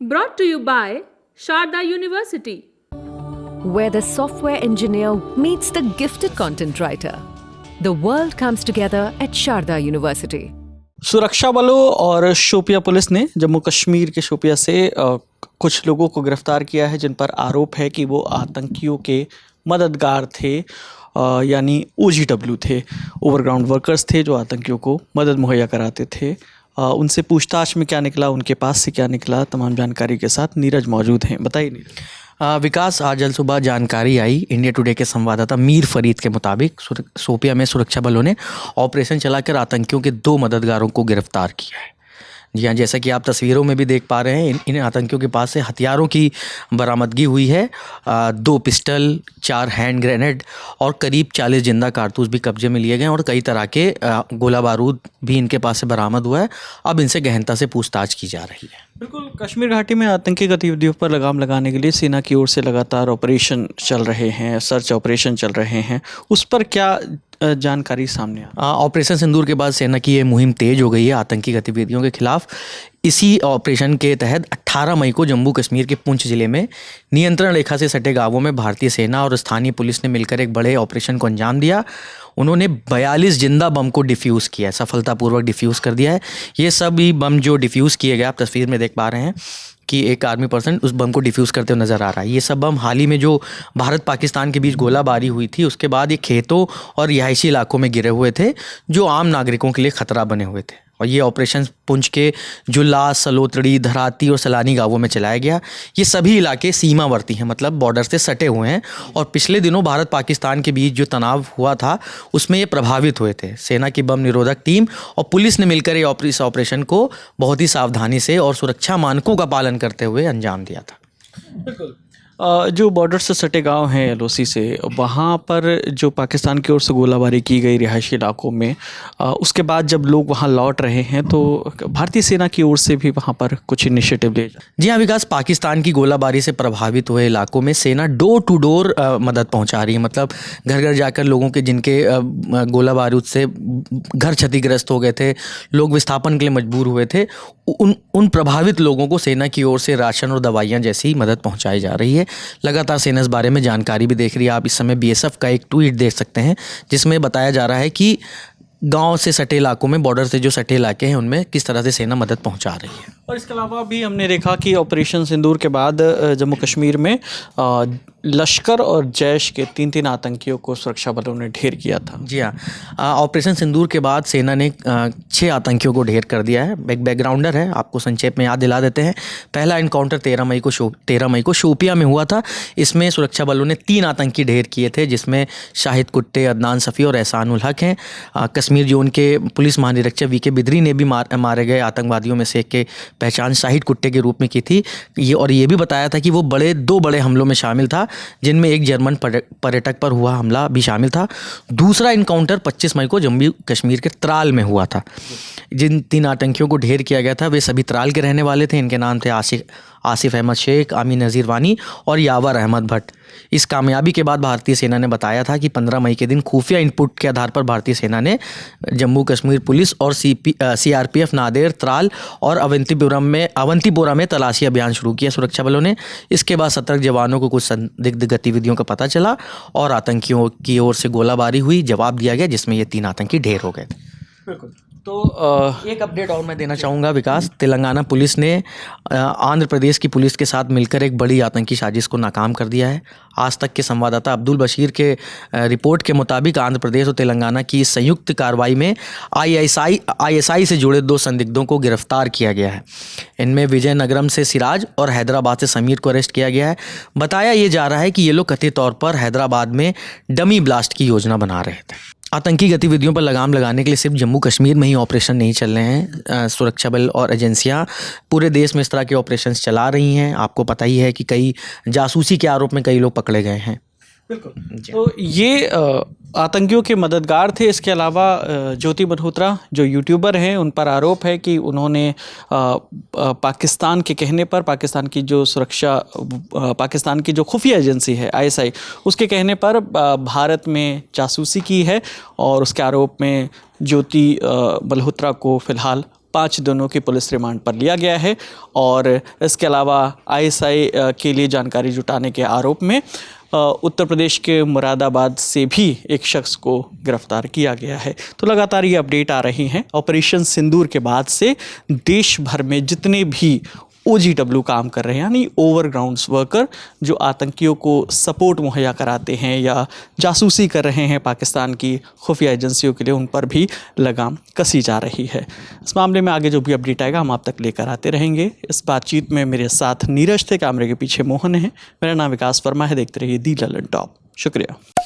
Brought to you by Sharda University. Where the software engineer meets the gifted content writer. The world comes together at Sharda University. सुरक्षा बलों और Shopian police ने जम्मू कश्मीर के शोपिया से कुछ लोगों को गिरफ्तार किया है जिन पर आरोप है कि वो आतंकियों के मददगार थे, यानी OGW थे, ओवरग्राउंड वर्कर्स थे जो आतंकियों को मदद मुहैया कराते थे। उनसे पूछताछ में क्या निकला, उनके पास से क्या निकला, तमाम जानकारी के साथ नीरज मौजूद हैं। बताइए नीरज। विकास, आज जल सुबह जानकारी आई इंडिया टुडे के संवाददाता मीर फरीद के मुताबिक शोपिया में सुरक्षा बलों ने ऑपरेशन चलाकर आतंकियों के 2 मददगारों को गिरफ्तार किया है। जी हाँ, जैसा कि आप तस्वीरों में भी देख पा रहे हैं, इन आतंकियों के पास से हथियारों की बरामदगी हुई है। 2 पिस्टल, 4 हैंड ग्रेनेड और करीब 40 जिंदा कारतूस भी कब्जे में लिए गए और कई तरह के गोला बारूद भी इनके पास से बरामद हुआ है। अब इनसे गहनता से पूछताछ की जा रही है। बिल्कुल, कश्मीर घाटी में आतंकी गतिविधियों पर लगाम लगाने के लिए सेना की ओर से लगातार ऑपरेशन चल रहे हैं, सर्च ऑपरेशन चल रहे हैं, उस पर क्या जानकारी सामने ऑपरेशन सिंदूर के बाद सेना की ये मुहिम तेज हो गई है आतंकी गतिविधियों के खिलाफ। इसी ऑपरेशन के तहत 18 मई को जम्मू कश्मीर के पुंछ जिले में नियंत्रण रेखा से सटे गांवों में भारतीय सेना और स्थानीय पुलिस ने मिलकर एक बड़े ऑपरेशन को अंजाम दिया। उन्होंने 42 जिंदा बम को डिफ्यूज़ किया है, सफलतापूर्वक डिफ्यूज़ कर दिया है। ये सभी बम जो डिफ्यूज़ किए गए, आप तस्वीर में देख पा रहे हैं कि एक आर्मी पर्सन उस बम को डिफ्यूज़ करते हुए नज़र आ रहा है। ये सब बम हाल ही में जो भारत पाकिस्तान के बीच गोलाबारी हुई थी उसके बाद ये खेतों और रिहायशी इलाकों में गिरे हुए थे जो आम नागरिकों के लिए खतरा बने हुए थे। और ये ऑपरेशन पुंछ के जुल्ला, सलोतड़ी, धराती और सलानी गांवों में चलाया गया। ये सभी इलाके सीमावर्ती हैं, मतलब बॉर्डर से सटे हुए हैं और पिछले दिनों भारत पाकिस्तान के बीच जो तनाव हुआ था उसमें ये प्रभावित हुए थे। सेना की बम निरोधक टीम और पुलिस ने मिलकर इस ऑपरेशन को बहुत ही सावधानी से और सुरक्षा मानकों का पालन करते हुए अंजाम दिया था। बिल्कुल, जो बॉर्डर से सटे गांव हैं LOC से, वहाँ पर जो पाकिस्तान की ओर से गोलाबारी की गई रिहायशी इलाकों में, उसके बाद जब लोग वहाँ लौट रहे हैं तो भारतीय सेना की ओर से भी वहाँ पर कुछ इनिशिएटिव ले। जी हाँ विकास, पाकिस्तान की गोलाबारी से प्रभावित हुए इलाकों में सेना डोर टू डोर मदद पहुँचा रही है। मतलब घर घर जाकर लोगों के जिनके गोला बारूद से घर क्षतिग्रस्त हो गए थे, लोग विस्थापन के लिए मजबूर हुए थे, उन प्रभावित लोगों को सेना की ओर से राशन और दवाइयाँ जैसी मदद पहुँचाई जा रही है। लगातार सेना इस बारे में जानकारी भी देख रही है। आप इस समय BSF का एक ट्वीट देख सकते हैं जिसमें बताया जा रहा है कि गांव से सटे इलाकों में, बॉर्डर से जो सटे इलाके हैं, उनमें किस तरह से सेना मदद पहुंचा रही है। और इसके अलावा भी हमने देखा कि ऑपरेशन सिंदूर के बाद जम्मू कश्मीर में लश्कर और जैश के 3 आतंकियों को सुरक्षा बलों ने ढेर किया था। जी हाँ, ऑपरेशन सिंदूर के बाद सेना ने 6 आतंकियों को ढेर कर दिया है। एक बैकग्राउंडर है, आपको संक्षेप में याद दिला देते हैं। पहला इनकाउंटर 13 मई को शोपिया में हुआ था। इसमें सुरक्षा बलों ने 3 आतंकी ढेर किए थे, जिसमें शाहिद कुट्टे, अदनान सफ़ी और एहसानुल हक हैं। कश्मीर जोन के पुलिस महानिरीक्षक VK बिदरी ने भी मारे गए आतंकवादियों में से एक के पहचान शाहिद कुट्टे के रूप में की थी। ये भी बताया था कि वो 2 बड़े हमलों में शामिल था, जिनमें एक जर्मन पर्यटक पर हुआ हमला भी शामिल था। दूसरा इनकाउंटर 25 मई को जम्मू कश्मीर के त्राल में हुआ था। जिन 3 आतंकियों को ढेर किया गया था वे सभी त्राल के रहने वाले थे। इनके नाम थे आसिफ अहमद शेख, आमीन नज़ीर वानी और यावर अहमद भट्ट। इस कामयाबी के बाद भारतीय सेना ने बताया था कि 15 मई के दिन खुफिया इनपुट के आधार पर भारतीय सेना ने जम्मू कश्मीर पुलिस और CRPF नादेर, त्राल और अवंतीपोरा में तलाशी अभियान शुरू किया सुरक्षा बलों ने। इसके बाद सतर्क जवानों को कुछ संदिग्ध गतिविधियों का पता चला और आतंकियों की ओर से गोलाबारी हुई। जवाब दिया गया जिसमें ये 3 आतंकी ढेर हो गए थे। बिल्कुल, तो एक अपडेट और मैं देना चाहूँगा विकास। तेलंगाना पुलिस ने आंध्र प्रदेश की पुलिस के साथ मिलकर एक बड़ी आतंकी साजिश को नाकाम कर दिया है। आज तक के संवाददाता अब्दुल बशीर के रिपोर्ट के मुताबिक आंध्र प्रदेश और तेलंगाना की संयुक्त कार्रवाई में ISI से जुड़े 2 संदिग्धों को गिरफ्तार किया गया है। इनमें विजयनगरम से सिराज और हैदराबाद से समीर को अरेस्ट किया गया है। बताया ये जा रहा है कि ये लोग कथित तौर पर हैदराबाद में डमी ब्लास्ट की योजना बना रहे थे। आतंकी गतिविधियों पर लगाम लगाने के लिए सिर्फ जम्मू कश्मीर में ही ऑपरेशन नहीं चल रहे हैं। सुरक्षा बल और एजेंसियां पूरे देश में इस तरह के ऑपरेशंस चला रही हैं। आपको पता ही है कि कई जासूसी के आरोप में कई लोग पकड़े गए हैं। बिल्कुल, तो ये आतंकियों के मददगार थे। इसके अलावा ज्योति मल्होत्रा जो यूट्यूबर हैं, उन पर आरोप है कि उन्होंने पाकिस्तान के कहने पर, पाकिस्तान की जो खुफिया एजेंसी है ISI, उसके कहने पर भारत में जासूसी की है और उसके आरोप में ज्योति मल्होत्रा को फ़िलहाल 5 दिनों की पुलिस रिमांड पर लिया गया है और इसके अलावा आईएसआई के लिए जानकारी जुटाने के आरोप में उत्तर प्रदेश के मुरादाबाद से भी एक शख्स को गिरफ्तार किया गया है। तो लगातार ये अपडेट आ रही हैं। ऑपरेशन सिंदूर के बाद से देश भर में जितने भी OGW काम कर रहे हैं, यानी ओवरग्राउंड्स वर्कर, जो आतंकियों को सपोर्ट मुहैया कराते हैं या जासूसी कर रहे हैं पाकिस्तान की खुफिया एजेंसियों के लिए, उन पर भी लगाम कसी जा रही है। इस मामले में आगे जो भी अपडेट आएगा हम आप तक लेकर आते रहेंगे। इस बातचीत में मेरे साथ नीरज थे, कैमरे के पीछे मोहन है। मेरा नाम विकास वर्मा है। देखते रहिए दी ललन टॉप। शुक्रिया।